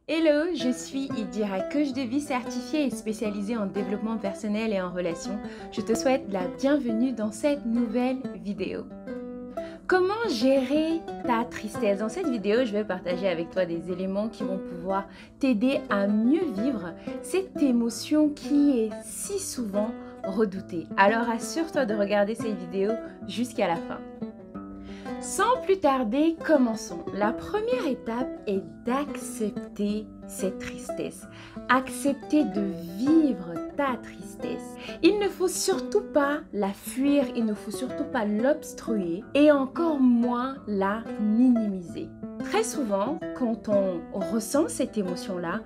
Hello, je suis Idira, coach de vie certifiée et spécialisée en développement personnel et en relations. Je te souhaite la bienvenue dans cette nouvelle vidéo. Comment gérer ta tristesse? Dans cette vidéo, je vais partager avec toi des éléments qui vont pouvoir t'aider à mieux vivre cette émotion qui est si souvent redoutée. Alors assure-toi de regarder cette vidéo jusqu'à la fin. Sans plus tarder, commençons. La première étape est d'accepter cette tristesse. Accepter de vivre ta tristesse. Il ne faut surtout pas la fuir, il ne faut surtout pas l'obstruer et encore moins la minimiser. Très souvent, quand on ressent cette émotion-là,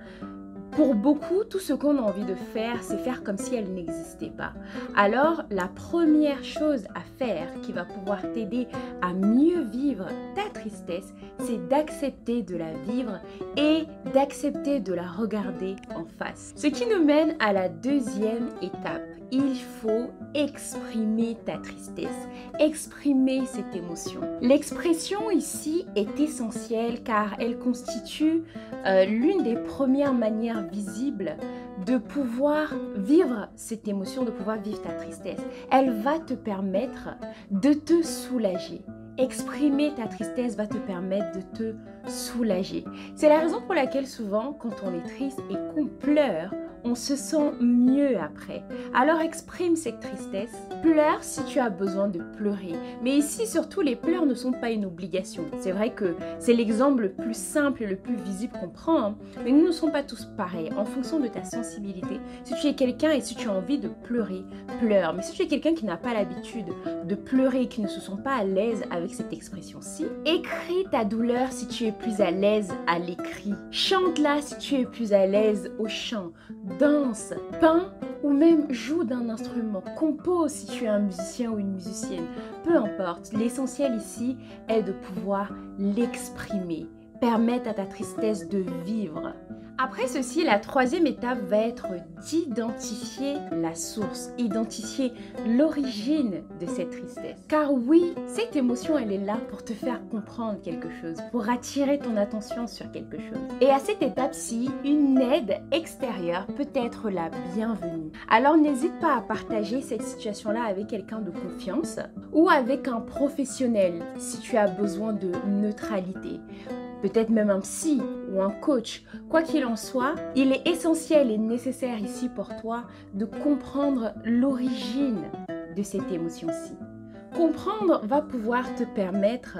pour beaucoup, tout ce qu'on a envie de faire, c'est faire comme si elle n'existait pas. Alors, la première chose à faire qui va pouvoir t'aider à mieux vivre ta tristesse, c'est d'accepter de la vivre et d'accepter de la regarder en face. Ce qui nous mène à la deuxième étape. Il faut exprimer ta tristesse, exprimer cette émotion. L'expression ici est essentielle car elle constitue l'une des premières manières visibles de pouvoir vivre cette émotion, de pouvoir vivre ta tristesse. Elle va te permettre de te soulager. Exprimer ta tristesse va te permettre de te soulager. C'est la raison pour laquelle souvent, quand on est triste et qu'on pleure, on se sent mieux après. Alors exprime cette tristesse. Pleure si tu as besoin de pleurer. Mais ici, surtout, les pleurs ne sont pas une obligation. C'est vrai que c'est l'exemple le plus simple et le plus visible qu'on prend. Hein. Mais nous ne sommes pas tous pareils. En fonction de ta sensibilité, si tu es quelqu'un et si tu as envie de pleurer, pleure. Mais si tu es quelqu'un qui n'a pas l'habitude de pleurer, qui ne se sent pas à l'aise avec cette expression-ci, écris ta douleur si tu es plus à l'aise à l'écrit. Chante-la si tu es plus à l'aise au chant. Danse, peins ou même joue d'un instrument, compose si tu es un musicien ou une musicienne, peu importe. L'essentiel ici est de pouvoir l'exprimer, permettre à ta tristesse de vivre. Après ceci, la troisième étape va être d'identifier la source, identifier l'origine de cette tristesse. Car oui, cette émotion, elle est là pour te faire comprendre quelque chose, pour attirer ton attention sur quelque chose. Et à cette étape-ci, une aide extérieure peut être la bienvenue. Alors n'hésite pas à partager cette situation-là avec quelqu'un de confiance ou avec un professionnel si tu as besoin de neutralité. Peut-être même un psy ou un coach. Quoi qu'il en soit, il est essentiel et nécessaire ici pour toi de comprendre l'origine de cette émotion-ci. Comprendre va pouvoir te permettre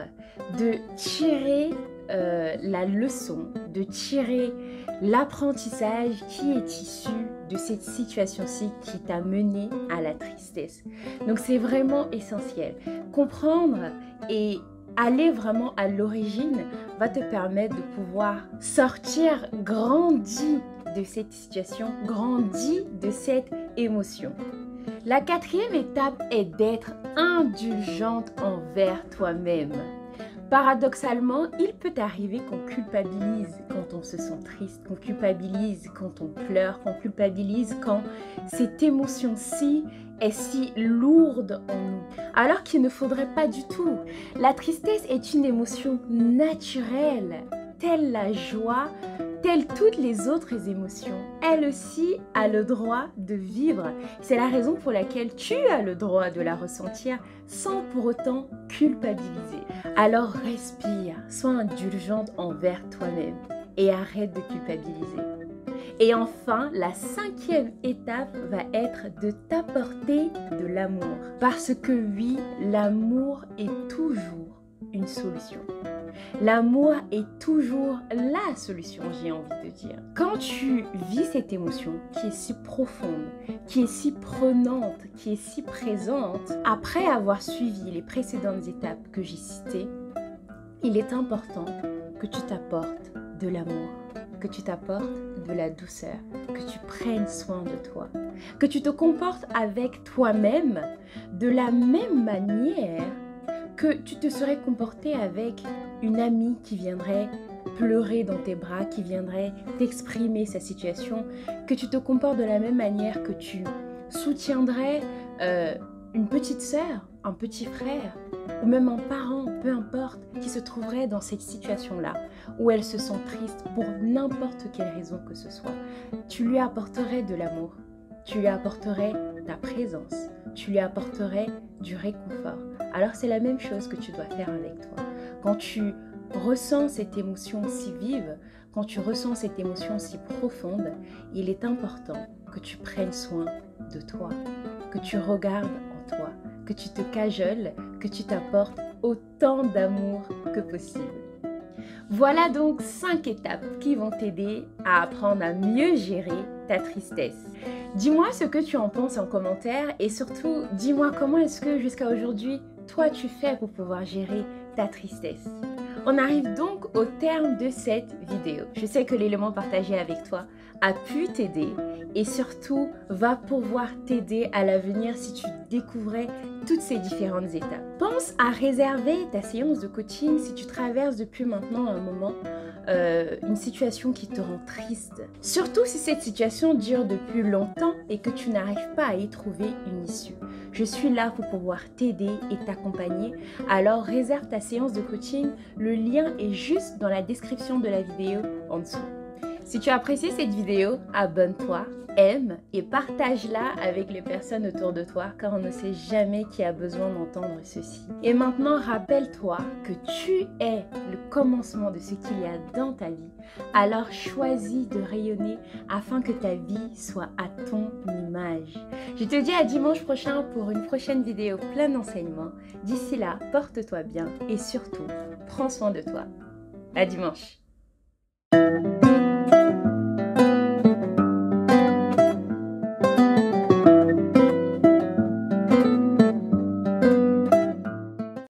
de tirer la leçon, de tirer l'apprentissage qui est issu de cette situation-ci qui t'a mené à la tristesse. Donc c'est vraiment essentiel. Comprendre et aller vraiment à l'origine va te permettre de pouvoir sortir grandi de cette situation, grandi de cette émotion. La quatrième étape est d'être indulgente envers toi-même. Paradoxalement, il peut arriver qu'on culpabilise quand on se sent triste, qu'on culpabilise quand on pleure, qu'on culpabilise quand cette émotion-ci est si lourde en nous. Alors qu'il ne faudrait pas du tout. La tristesse est une émotion naturelle, telle la joie, telle toutes les autres émotions. Elle aussi a le droit de vivre. C'est la raison pour laquelle tu as le droit de la ressentir sans pour autant culpabiliser. Alors respire, sois indulgente envers toi-même et arrête de culpabiliser. Et enfin, la cinquième étape va être de t'apporter de l'amour. Parce que oui, l'amour est toujours une solution. L'amour est toujours la solution, j'ai envie de dire. Quand tu vis cette émotion qui est si profonde, qui est si prenante, qui est si présente, après avoir suivi les précédentes étapes que j'ai citées, il est important que tu t'apportes de l'amour, que tu t'apportes de la douceur, que tu prennes soin de toi, que tu te comportes avec toi-même de la même manière que tu te serais comporté avec une amie qui viendrait pleurer dans tes bras, qui viendrait t'exprimer sa situation, que tu te comportes de la même manière que tu soutiendrais une petite sœur, un petit frère ou même un parent, peu importe, qui se trouverait dans cette situation-là, où elle se sent triste pour n'importe quelle raison que ce soit, tu lui apporterais de l'amour, tu lui apporterais ta présence, tu lui apporterais du réconfort. Alors c'est la même chose que tu dois faire avec toi. Quand tu ressens cette émotion si vive, quand tu ressens cette émotion si profonde, il est important que tu prennes soin de toi, que tu regardes en toi, que tu te cajoles, que tu t'apportes autant d'amour que possible. Voilà donc 5 étapes qui vont t'aider à apprendre à mieux gérer ta tristesse. Dis-moi ce que tu en penses en commentaire et surtout, dis-moi comment est-ce que jusqu'à aujourd'hui, toi tu fais pour pouvoir gérer ta tristesse. On arrive donc au terme de cette vidéo. Je sais que l'élément partagé avec toi a pu t'aider et surtout va pouvoir t'aider à l'avenir si tu découvrais toutes ces différentes étapes. Pense à réserver ta séance de coaching si tu traverses depuis maintenant un moment une situation qui te rend triste. Surtout si cette situation dure depuis longtemps et que tu n'arrives pas à y trouver une issue. Je suis là pour pouvoir t'aider et t'accompagner. Alors réserve ta séance de coaching. Le lien est juste dans la description de la vidéo en dessous. Si tu as apprécié cette vidéo, abonne-toi, aime et partage-la avec les personnes autour de toi car on ne sait jamais qui a besoin d'entendre ceci. Et maintenant, rappelle-toi que tu es le commencement de ce qu'il y a dans ta vie. Alors choisis de rayonner afin que ta vie soit à ton image. Je te dis à dimanche prochain pour une prochaine vidéo pleine d'enseignements. D'ici là, porte-toi bien et surtout, prends soin de toi. À dimanche.